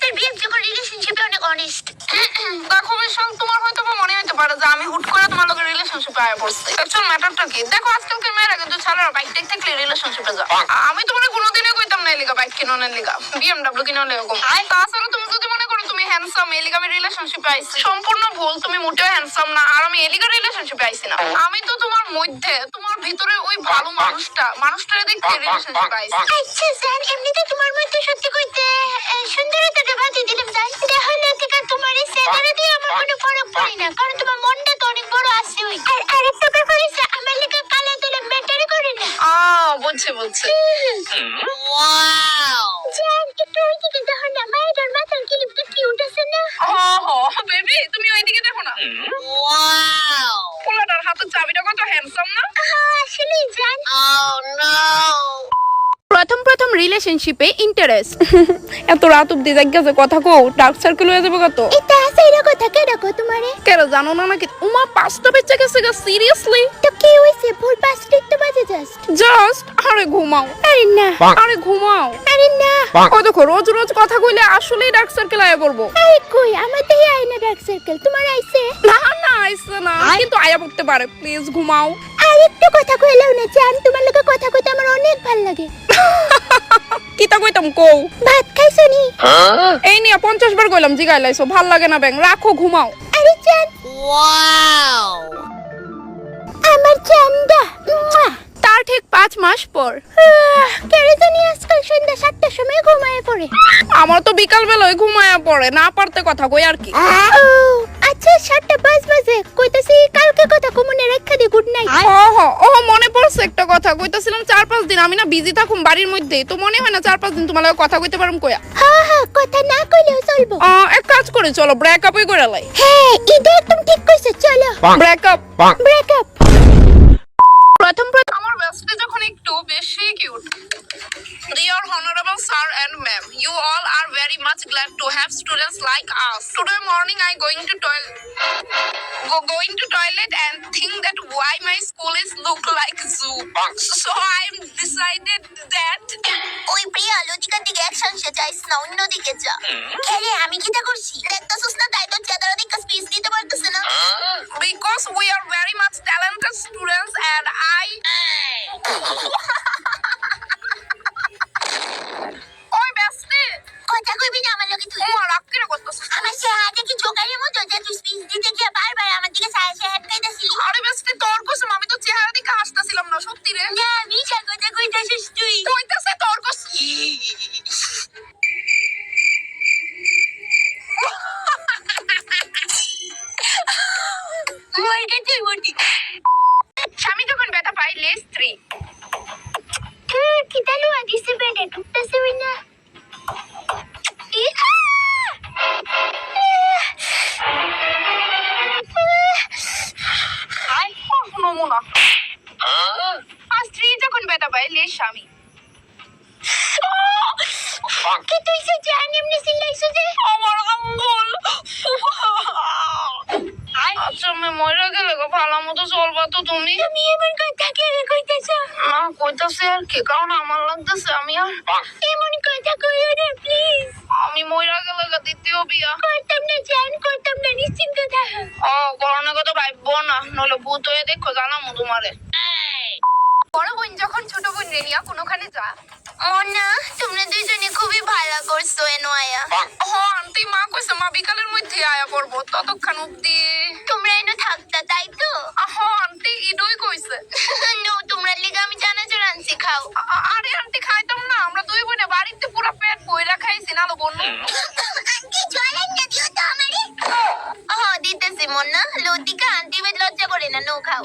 তোর বিয়ে যখন রিলেশনশিপে অনেক অনেস্ট। দেখো বিশাল, তোমার হয়তো মনে হতে পারে যে আমি হুট করে তোমার লোকের রিলেশনশিপে আয়া পড়ছি। অ্যাকচুয়াল ম্যাটারটা কি, দেখো আজকালকার মেয়েরা কিন্তু ছাড়ার বাইক টেক থাকলে রিলেশনশিপে যায়। আমি তোমার কোনোদিনই কইতাম না এলিগা বাইক কিনোনের লিগা, বিএমডব্লিউ কিনোর এরকম। তাছাড়া তুমি যদি মনে করো তুমি হ্যান্ডসাম এলিগা আমি রিলেশনশিপে আইছি, সম্পূর্ণ ভুল। তুমি মোটেও হ্যান্ডসাম না, আর আমি এলিগা রিলেশনশিপে আইছি না। আমি তো তোমার মধ্যে, তোমার ভিতরে ওই ভালো মানুষটারে দেখতে রিলেশনশিপে আইছি। আচ্ছা স্যার, এমনিতে তোমার মধ্যে সত্যি কইতে সুন্দরতাটা বাদ দিলাম যাই। তাহলে থেকে তোমার এই স্যালারি দিয়ে আমার কোনো ফরক পড়ে না, কারণ তোমার মনটা তো অনেক বড় আছে। ওই আর আরেকটা ব্যাপার হইছে, আমার লেগে কালা তোলা ম্যাটারই করে না। বলছে ওয়াও জান, একটু ওইদিকে দেখো না, মায়ের মাথার ক্লিপটা কিউট আছে না? বেবি তুমি ওইদিকে দেখো না। ওয়াও, পোলাটার হাতের চাবিটা কত হ্যান্ডসাম না? আসলেই জান। প্রথম রিলেশনশিপে ইন্টারেস্ট। এত রাত অব্দি জায়গাছে কথা কও, ডার্ক সার্কেল হয়ে যাবে কত। এটা আছে এর কথা কে রাখো তোমারে? কেন জানো না নাকি? উমা 5টা বেজে গেছে গা, সিরিয়াসলি? তো কি হইছে? ভুল 5টা তো বাজে জাস্ট আরে ঘুমাও। আরে না, আরে ঘুমাও। আরে না। ও দেখো, রোজ কথা কইলে আসলেই ডার্ক সার্কেল আয়া পড়বো। আরে কই, আমার দেহে আয় না ডার্ক সার্কেল, তোমার আইছে? না আইছে না, কিন্তু আয়া পড়তে পারে। প্লিজ ঘুমাও। আর একটু কথা কইলাও না জান, তোমার লগে কথা কইতে আমার অনেক ভালো লাগে। কিতা কইতাম কও। ভাত খাইছো নি? এই নিয়ে 50 বার কইলাম, জিগাই লাইছো। ভাল লাগে না ব্যাং, রাখো ঘুমাও। আরে জান, ওয়াও, আমার জানদা। তার ঠিক 5 মাস পর কেরে জানি আজকাল সন্ধ্যা 7টার সময় ঘুমায় পড়ে। আমার তো বিকাল বেলায় ঘুমায়া পড়ে, না পারতে কথা কই আর কি। ও আচ্ছা, 7:05 বাজে, কইতাছি কালকে কথা কমনে রাখা দি। Good night. মনে পড়ছে একটা কথা কইতাছিলাম। 4-5 দিন আমি না বিজি থাকুম বাড়ির মধ্যে, তো মনে হয় না 4-5 দিন তোমার লগে কথা কইতে পারুম কয়া। হ্যাঁ, কথা না কইলেও চলবো। এক কাজ করে চলো, ব্রেকআপই করে লাই। হ্যাঁ, এটা একদম ঠিক কইছো, চলো ব্রেকআপ। প্রথম আমার বেস্টি যখন একটু বেশি cute. Dear Honorable Sir and Ma'am, you all are very much glad to have students like us. Today morning I going to toilet and think that why my school is look like zoo. So I decided that ওই প্রিয়া লতিকার দিকে action সে চাইছ না, অন্যদিকে যা। খেলে আমি কিটা করছি? দেখতাছস না, তাই তো চেদারা দিকে স্পিচ দিতে পারতেছ না। because we are very much talented students and ওই বেস্টি কথা কইবি না আমার লগে তুই? তোমার রাগ কেন করতেছিস? আমার চেহারাটা কি জোকারের মতো যে তুই স্পিচ দিতে গিয়ে বারবার আমার দিকে সাহায্য হেড কইতাছিলি? আরে বেস্টি তোর কসম, আমি তো চেহারা দিকে হাসতাছিলাম না, সত্যি রে। না, মিছা কথা কইতাছিস তুই। কইতাছে তোর কসম। মরকে তুই মরতি। স্বামী যখন ব্যথা পায় লেস 3। কিটা লুয়া দিছে বেডে ঢুকতেছে না। নমুনা। আর স্ত্রী যখন ব্যথা পায় লেস স্বামী। কি তুই সে জান এমনি চিল্লাইছো যে? আমার আঙ্গুল। আচ্ছা আমি মরে গেলে গো ভালো মতো চলবা তো তুমি? তুমি এমন কথা কেন কইতেছো? না কইতাছে আর কি, কারণ আমার লাগতেছে আমি আর এমন কথা কইও না প্লিজ। আমি মরে গেলে গা দ্বিতীয় বিয়া করতাম না জান, করতাম না, নিশ্চিন্ত থাকো। করোনা কথা ভাববো না, নইলে ভূত হয়ে দেখো জানামো তোমারে। বড় বোন যখন ছোট বোন রেনিয়া কোনোখানে যা। না, তোমরা দুইজনে খুবই ভালো করছো এনোয়া। আন্টি মা কইছে মা বিকালের মধ্যে আয়া পড়বো, ততক্ষণ অব্দি তোমরা এনো থাকতা, তাই তো? আন্টি ইডই কইছে। নো, তোমরা লিগা আমি জানাজোর আনছি, খাও। আরে আন্টি খাইতাম না, আমরা দুই বোনে বাড়িতে পুরো পেট বইরা খাইছি না বোন। আন্টি জলেন না দিও তো আমারে। দিতেছি মন না, লতিকা আন্টি বেদ লজ্জা করে না, নো খাও।